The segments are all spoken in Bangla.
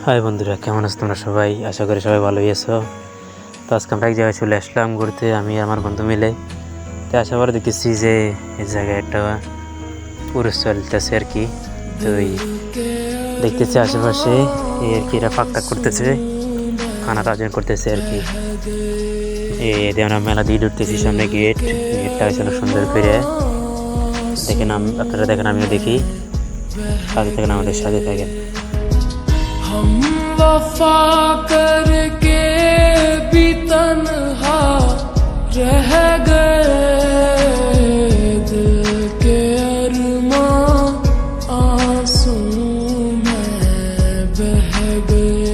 হাই বন্ধুরা, কেমন আছো তোমরা সবাই? আশা করি সবাই ভালোই আছো। তো আজকে আমরা এক জায়গায় চলে আসলাম ঘুরতে, আমি আর আমার বন্ধু মিলে। তো আসার পরে দেখতেছি যে এই জায়গায় একটা পুরুষ চলতেছে আর কি। তো দেখতেছি আশেপাশে এই আর কি এরা পাকটাক করতেছে, খানাটা আয়োজন করতেছে আর কি। এই আমরা মেলা দিয়ে ঢুকতেছি, সামনে গেটটা আছে অনেক সুন্দর করে। দেখেন আপনারা দেখেন, আমিও দেখি। সাথে থাকেন, আমাদের সাথে থাকেন। हम वफा करके भी तन्हा रह गए, दिल के अरमां आंसू में बह गए।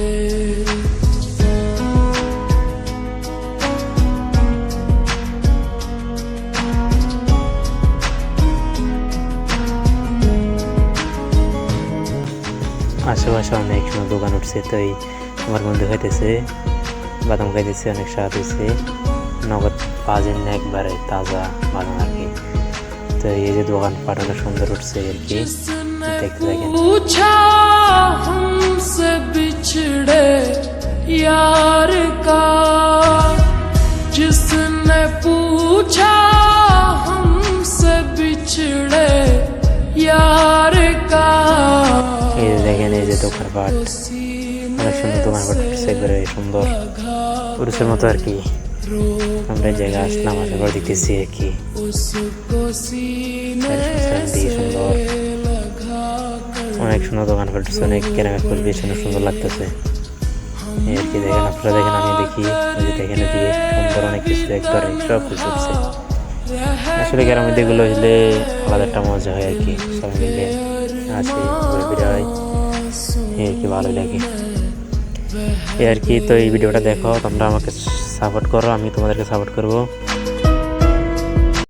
আশেপাশে অনেক সময় দোকান উঠছে। তো আমার বন্ধু খাইতেছে, বাদাম খাইতেছে, অনেক স্বাদ হয়েছে। নগদ পাজেন না, একবারে তাজা বাদাম আর কি। তো এই যে দোকান পাঠানো সুন্দর উঠছে আর কি, দেখতে দেখেন। पूछा हमसे बिछड़े यार का, जिसने पूछा हमसे बिछड़े यार का। এই যে দেখেন, এই যে দোকানপাট, অনেক সুন্দর দোকানপাট উঠছে, একবারে সুন্দর পুরুষের মতো আর কি। আমরা এই জায়গায় আসলাম, আসার পর দেখতেছি আর কি সুন্দর, অনেক সুন্দর দোকানপাট উঠছে, অনেক কেনাকাটা করবে, অনেক সুন্দর লাগতেছে এই আর কি। দেখেন, আপনারা দেখেন, আমি দেখি। ওই যে দেখেন, দিয়ে সুন্দর অনেক কিছু একবারে সব কিছু উঠছে। আসলে গ্রামের দিকগুলো হইলে আলাদা একটা মজা হয় আর কি, সবাই মিলে আসে, ঘুরে ফিরে হয়, এই আর কি, ভালোই লাগে এই আর কি। তো এই ভিডিওটা দেখো, তোমরা আমাকে সাপোর্ট করো, আমি তোমাদেরকে সাপোর্ট করবো।